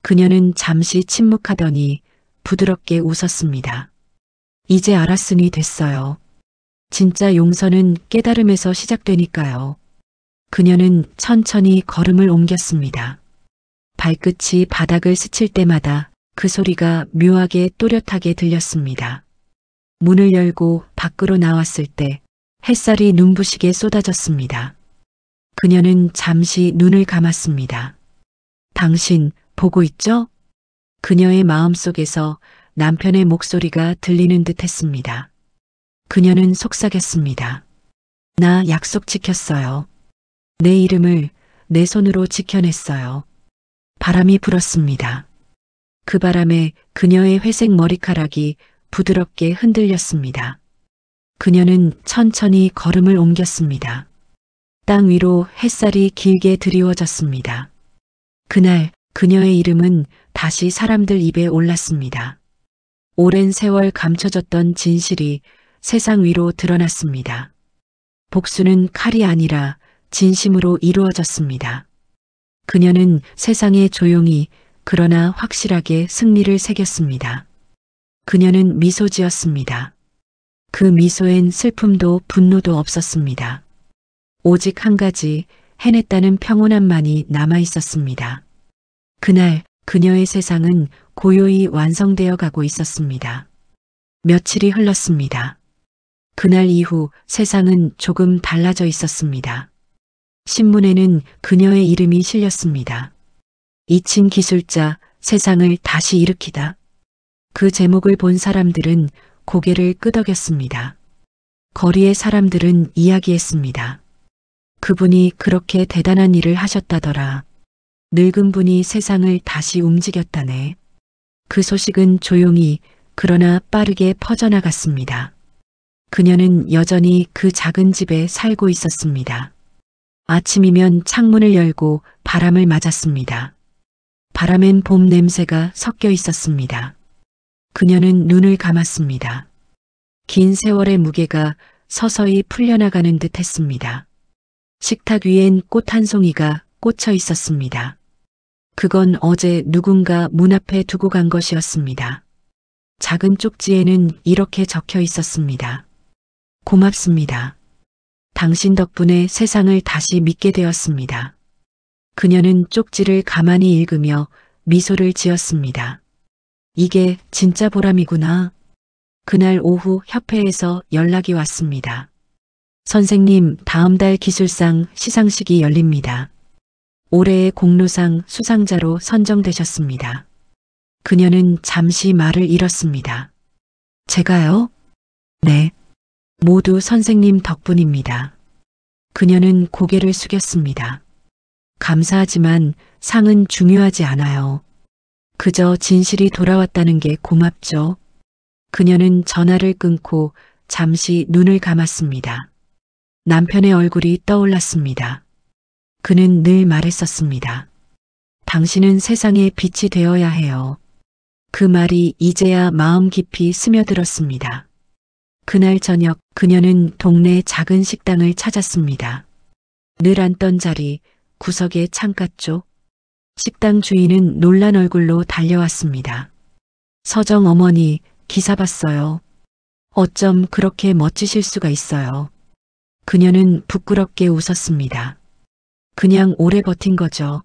그녀는 잠시 침묵하더니 부드럽게 웃었습니다. 이제 알았으니 됐어요. 진짜 용서는 깨달음에서 시작되니까요. 그녀는 천천히 걸음을 옮겼습니다. 발끝이 바닥을 스칠 때마다 그 소리가 묘하게 또렷하게 들렸습니다. 문을 열고 밖으로 나왔을 때 햇살이 눈부시게 쏟아졌습니다. 그녀는 잠시 눈을 감았습니다. 당신 보고 있죠? 그녀의 마음속에서 남편의 목소리가 들리는 듯 했습니다. 그녀는 속삭였습니다. 나 약속 지켰어요. 내 이름을 내 손으로 지켜냈어요. 바람이 불었습니다. 그 바람에 그녀의 회색 머리카락이 부드럽게 흔들렸습니다. 그녀는 천천히 걸음을 옮겼습니다. 땅 위로 햇살이 길게 드리워졌습니다. 그날 그녀의 이름은 다시 사람들 입에 올랐습니다. 오랜 세월 감춰졌던 진실이 세상 위로 드러났습니다. 복수는 칼이 아니라 진심으로 이루어졌습니다. 그녀는 세상에 조용히 그러나 확실하게 승리를 새겼습니다. 그녀는 미소 지었습니다. 그 미소엔 슬픔도 분노도 없었습니다. 오직 한 가지 해냈다는 평온함만이 남아 있었습니다. 그날 그녀의 세상은 고요히 완성되어 가고 있었습니다. 며칠이 흘렀습니다. 그날 이후 세상은 조금 달라져 있었습니다. 신문에는 그녀의 이름이 실렸습니다. 이친 기술자, 세상을 다시 일으키다. 그 제목을 본 사람들은 고개를 끄덕였습니다. 거리의 사람들은 이야기했습니다. 그분이 그렇게 대단한 일을 하셨다더라. 늙은 분이 세상을 다시 움직였다네. 그 소식은 조용히 그러나 빠르게 퍼져나갔습니다. 그녀는 여전히 그 작은 집에 살고 있었습니다. 아침이면 창문을 열고 바람을 맞았습니다. 바람엔 봄 냄새가 섞여 있었습니다. 그녀는 눈을 감았습니다. 긴 세월의 무게가 서서히 풀려나가는 듯 했습니다. 식탁 위엔 꽃 한 송이가 꽂혀 있었습니다. 그건 어제 누군가 문 앞에 두고 간 것이었습니다. 작은 쪽지에는 이렇게 적혀 있었습니다. 고맙습니다. 당신 덕분에 세상을 다시 믿게 되었습니다. 그녀는 쪽지를 가만히 읽으며 미소를 지었습니다. 이게 진짜 보람이구나. 그날 오후 협회에서 연락이 왔습니다. 선생님, 다음 달 기술상 시상식이 열립니다. 올해의 공로상 수상자로 선정되셨습니다. 그녀는 잠시 말을 잃었습니다. 제가요? 네. 모두 선생님 덕분입니다. 그녀는 고개를 숙였습니다. 감사하지만 상은 중요하지 않아요. 그저 진실이 돌아왔다는 게 고맙죠. 그녀는 전화를 끊고 잠시 눈을 감았습니다. 남편의 얼굴이 떠올랐습니다. 그는 늘 말했었습니다. 당신은 세상의 빛이 되어야 해요. 그 말이 이제야 마음 깊이 스며들었습니다. 그날 저녁 그녀는 동네 작은 식당을 찾았습니다. 늘 앉던 자리, 구석의 창가 쪽. 식당 주인은 놀란 얼굴로 달려왔습니다. 서정 어머니, 기사 봤어요. 어쩜 그렇게 멋지실 수가 있어요. 그녀는 부끄럽게 웃었습니다. 그냥 오래 버틴 거죠.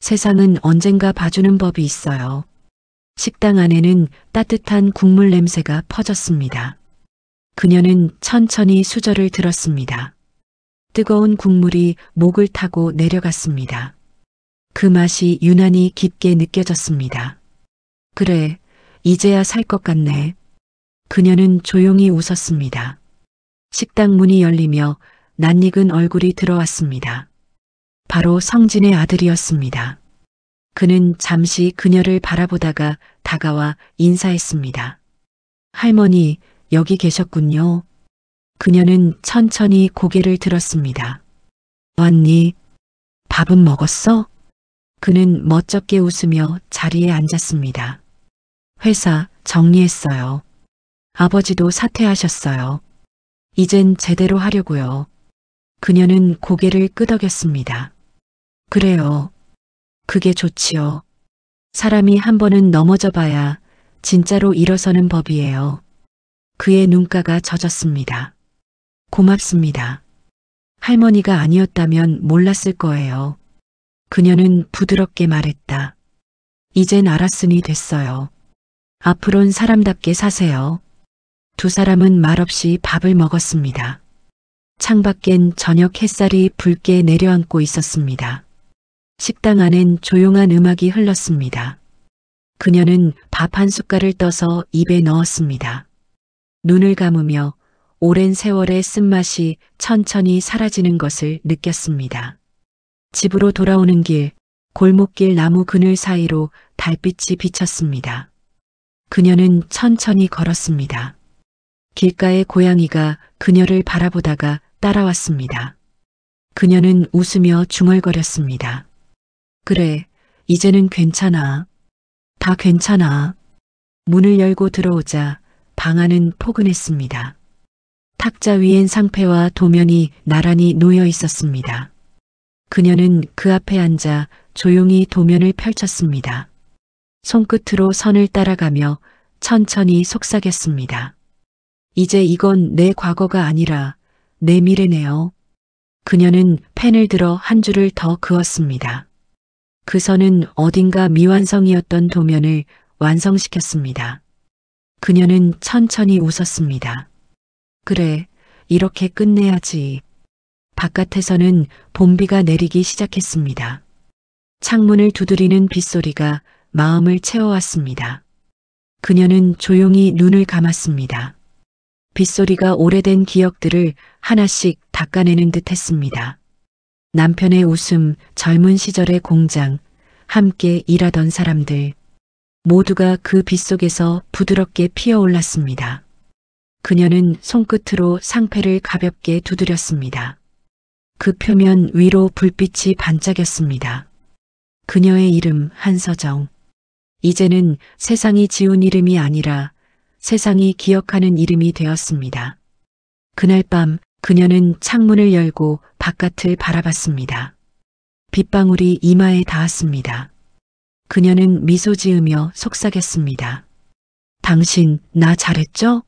세상은 언젠가 봐주는 법이 있어요. 식당 안에는 따뜻한 국물 냄새가 퍼졌습니다. 그녀는 천천히 수저를 들었습니다. 뜨거운 국물이 목을 타고 내려갔습니다. 그 맛이 유난히 깊게 느껴졌습니다. 그래, 이제야 살 것 같네. 그녀는 조용히 웃었습니다. 식당 문이 열리며 낯익은 얼굴이 들어왔습니다. 바로 성진의 아들이었습니다. 그는 잠시 그녀를 바라보다가 다가와 인사했습니다. 할머니, 여기 계셨군요. 그녀는 천천히 고개를 들었습니다. 왔니? 밥은 먹었어? 그는 멋쩍게 웃으며 자리에 앉았습니다. 회사 정리했어요. 아버지도 사퇴하셨어요. 이젠 제대로 하려고요. 그녀는 고개를 끄덕였습니다. 그래요. 그게 좋지요. 사람이 한 번은 넘어져 봐야 진짜로 일어서는 법이에요. 그의 눈가가 젖었습니다. 고맙습니다. 할머니가 아니었다면 몰랐을 거예요. 그녀는 부드럽게 말했다. 이젠 알았으니 됐어요. 앞으론 사람답게 사세요. 두 사람은 말없이 밥을 먹었습니다. 창밖엔 저녁 햇살이 붉게 내려앉고 있었습니다. 식당 안엔 조용한 음악이 흘렀습니다. 그녀는 밥 한 숟갈을 떠서 입에 넣었습니다. 눈을 감으며 오랜 세월의 쓴맛이 천천히 사라지는 것을 느꼈습니다. 집으로 돌아오는 길, 골목길 나무 그늘 사이로 달빛이 비쳤습니다. 그녀는 천천히 걸었습니다. 길가의 고양이가 그녀를 바라보다가 따라왔습니다. 그녀는 웃으며 중얼거렸습니다. 그래, 이제는 괜찮아. 다 괜찮아. 문을 열고 들어오자 방 안은 포근했습니다. 탁자 위엔 상패와 도면이 나란히 놓여 있었습니다. 그녀는 그 앞에 앉아 조용히 도면을 펼쳤습니다. 손끝으로 선을 따라가며 천천히 속삭였습니다. 이제 이건 내 과거가 아니라 내 미래네요. 그녀는 펜을 들어 한 줄을 더 그었습니다. 그 선은 어딘가 미완성이었던 도면을 완성시켰습니다. 그녀는 천천히 웃었습니다. 그래, 이렇게 끝내야지. 바깥에서는 봄비가 내리기 시작했습니다. 창문을 두드리는 빗소리가 마음을 채워왔습니다. 그녀는 조용히 눈을 감았습니다. 빗소리가 오래된 기억들을 하나씩 닦아내는 듯 했습니다. 남편의 웃음, 젊은 시절의 공장, 함께 일하던 사람들, 모두가 그 빗속에서 부드럽게 피어올랐습니다. 그녀는 손끝으로 상패를 가볍게 두드렸습니다. 그 표면 위로 불빛이 반짝였습니다. 그녀의 이름 한서정. 이제는 세상이 지운 이름이 아니라 세상이 기억하는 이름이 되었습니다. 그날 밤 그녀는 창문을 열고 바깥을 바라봤습니다. 빗방울이 이마에 닿았습니다. 그녀는 미소 지으며 속삭였습니다. 당신 나 잘했죠?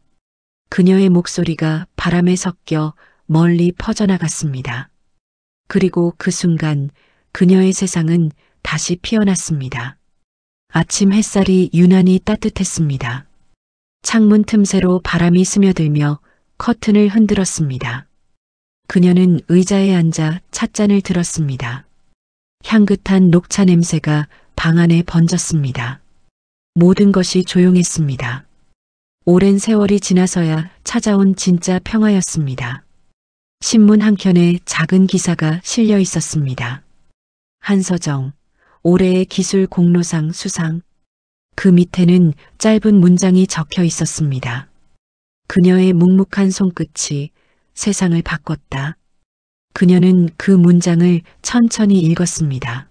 그녀의 목소리가 바람에 섞여 멀리 퍼져나갔습니다. 그리고 그 순간 그녀의 세상은 다시 피어났습니다. 아침 햇살이 유난히 따뜻했습니다. 창문 틈새로 바람이 스며들며 커튼을 흔들었습니다. 그녀는 의자에 앉아 찻잔을 들었습니다. 향긋한 녹차 냄새가 방 안에 번졌습니다. 모든 것이 조용했습니다. 오랜 세월이 지나서야 찾아온 진짜 평화였습니다. 신문 한 켠에 작은 기사가 실려 있었습니다. 한서정, 올해의 기술 공로상 수상. 그 밑에는 짧은 문장이 적혀 있었습니다. 그녀의 묵묵한 손끝이 세상을 바꿨다. 그녀는 그 문장을 천천히 읽었습니다.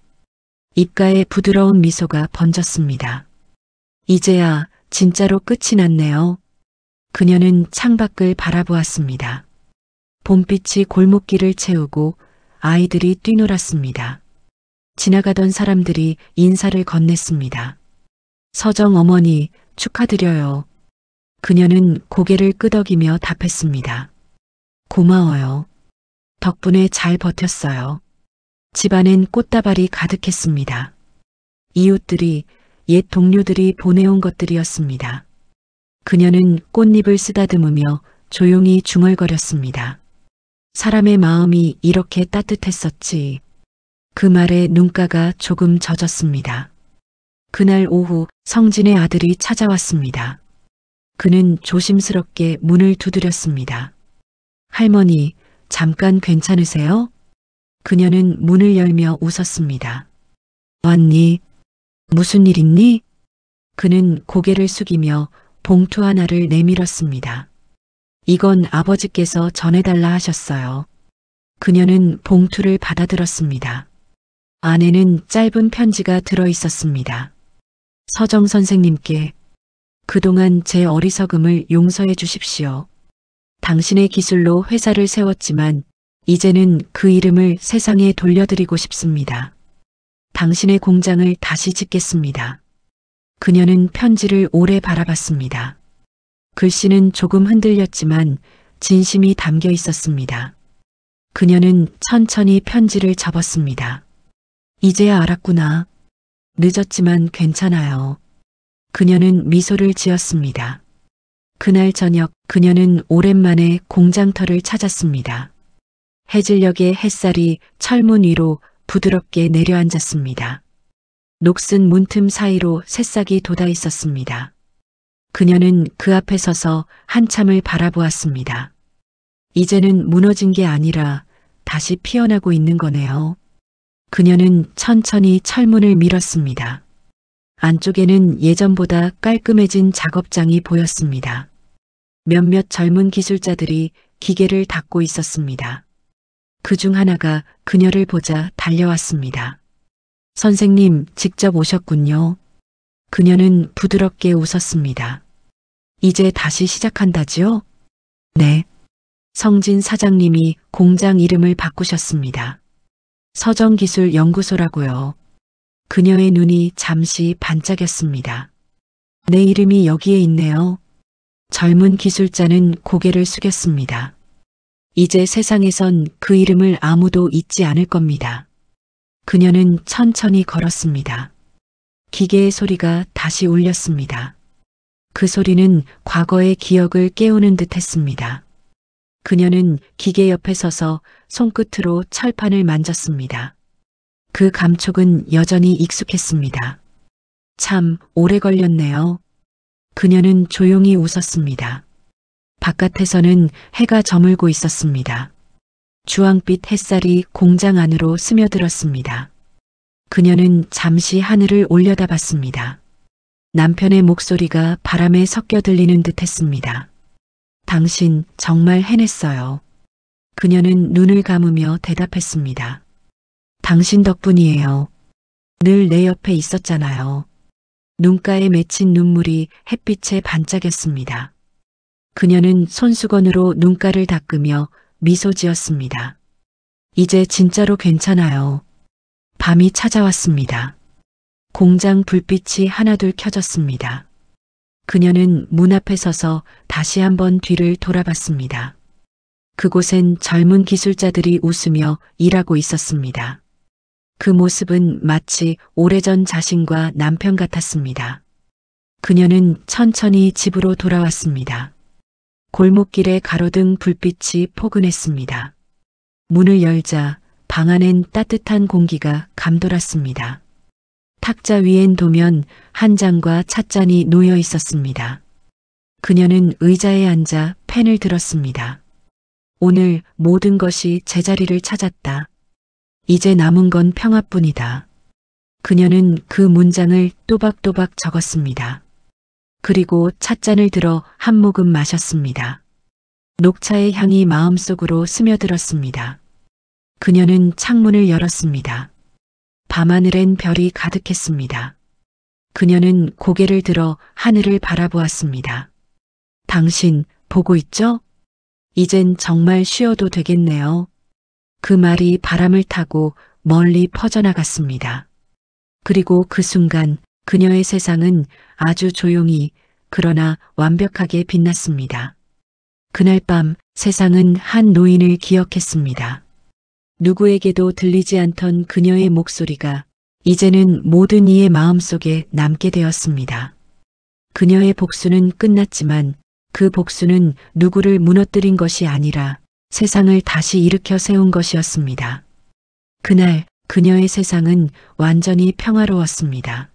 입가에 부드러운 미소가 번졌습니다. 이제야 진짜로 끝이 났네요. 그녀는 창밖을 바라보았습니다. 봄빛이 골목길을 채우고 아이들이 뛰놀았습니다. 지나가던 사람들이 인사를 건넸습니다. 서정 어머니 축하드려요. 그녀는 고개를 끄덕이며 답했습니다. 고마워요. 덕분에 잘 버텼어요. 집안엔 꽃다발이 가득했습니다. 이웃들이, 옛 동료들이 보내온 것들이었습니다. 그녀는 꽃잎을 쓰다듬으며 조용히 중얼거렸습니다. 사람의 마음이 이렇게 따뜻했었지. 그 말에 눈가가 조금 젖었습니다. 그날 오후 성진의 아들이 찾아왔습니다. 그는 조심스럽게 문을 두드렸습니다. 할머니, 잠깐 괜찮으세요? 그녀는 문을 열며 웃었습니다. 왔니? 무슨 일 있니? 그는 고개를 숙이며 봉투 하나를 내밀었습니다. 이건 아버지께서 전해달라 하셨어요. 그녀는 봉투를 받아들었습니다. 안에는 짧은 편지가 들어 있었습니다. 서정 선생님께 그동안 제 어리석음을 용서해 주십시오. 당신의 기술로 회사를 세웠지만 이제는 그 이름을 세상에 돌려드리고 싶습니다. 당신의 공장을 다시 짓겠습니다. 그녀는 편지를 오래 바라봤습니다. 글씨는 조금 흔들렸지만 진심이 담겨 있었습니다. 그녀는 천천히 편지를 접었습니다. 이제야 알았구나. 늦었지만 괜찮아요. 그녀는 미소를 지었습니다. 그날 저녁 그녀는 오랜만에 공장터를 찾았습니다. 해질녘의 햇살이 철문 위로 부드럽게 내려앉았습니다. 녹슨 문틈 사이로 새싹이 돋아 있었습니다. 그녀는 그 앞에 서서 한참을 바라보았습니다. 이제는 무너진 게 아니라 다시 피어나고 있는 거네요. 그녀는 천천히 철문을 밀었습니다. 안쪽에는 예전보다 깔끔해진 작업장이 보였습니다. 몇몇 젊은 기술자들이 기계를 닦고 있었습니다. 그중 하나가 그녀를 보자 달려왔습니다. 선생님, 직접 오셨군요. 그녀는 부드럽게 웃었습니다. 이제 다시 시작한다지요? 네. 성진 사장님이 공장 이름을 바꾸셨습니다. 서정기술연구소라고요. 그녀의 눈이 잠시 반짝였습니다. 내 이름이 여기에 있네요. 젊은 기술자는 고개를 숙였습니다. 이제 세상에선 그 이름을 아무도 잊지 않을 겁니다. 그녀는 천천히 걸었습니다. 기계의 소리가 다시 울렸습니다. 그 소리는 과거의 기억을 깨우는 듯 했습니다. 그녀는 기계 옆에 서서 손끝으로 철판을 만졌습니다. 그 감촉은 여전히 익숙했습니다. 참 오래 걸렸네요. 그녀는 조용히 웃었습니다. 바깥에서는 해가 저물고 있었습니다. 주황빛 햇살이 공장 안으로 스며들었습니다. 그녀는 잠시 하늘을 올려다봤습니다. 남편의 목소리가 바람에 섞여 들리는 듯 했습니다. 당신 정말 해냈어요. 그녀는 눈을 감으며 대답했습니다. 당신 덕분이에요. 늘 내 옆에 있었잖아요. 눈가에 맺힌 눈물이 햇빛에 반짝였습니다. 그녀는 손수건으로 눈가를 닦으며 미소 지었습니다. 이제 진짜로 괜찮아요. 밤이 찾아왔습니다. 공장 불빛이 하나둘 켜졌습니다. 그녀는 문 앞에 서서 다시 한번 뒤를 돌아봤습니다. 그곳엔 젊은 기술자들이 웃으며 일하고 있었습니다. 그 모습은 마치 오래전 자신과 남편 같았습니다. 그녀는 천천히 집으로 돌아왔습니다. 골목길에 가로등 불빛이 포근했습니다. 문을 열자 방 안엔 따뜻한 공기가 감돌았습니다. 탁자 위엔 도면 한 장과 찻잔이 놓여 있었습니다. 그녀는 의자에 앉아 펜을 들었습니다. 오늘 모든 것이 제자리를 찾았다. 이제 남은 건 평화뿐이다. 그녀는 그 문장을 또박또박 적었습니다. 그리고 찻잔을 들어 한 모금 마셨습니다. 녹차의 향이 마음속으로 스며들었습니다. 그녀는 창문을 열었습니다. 밤하늘엔 별이 가득했습니다. 그녀는 고개를 들어 하늘을 바라보았습니다. 당신 보고 있죠? 이젠 정말 쉬어도 되겠네요. 그 말이 바람을 타고 멀리 퍼져나갔습니다. 그리고 그 순간 그녀의 세상은 아주 조용히 그러나 완벽하게 빛났습니다. 그날 밤 세상은 한 노인을 기억했습니다. 누구에게도 들리지 않던 그녀의 목소리가 이제는 모든 이의 마음속에 남게 되었습니다. 그녀의 복수는 끝났지만 그 복수는 누구를 무너뜨린 것이 아니라 세상을 다시 일으켜 세운 것이었습니다. 그날 그녀의 세상은 완전히 평화로웠습니다.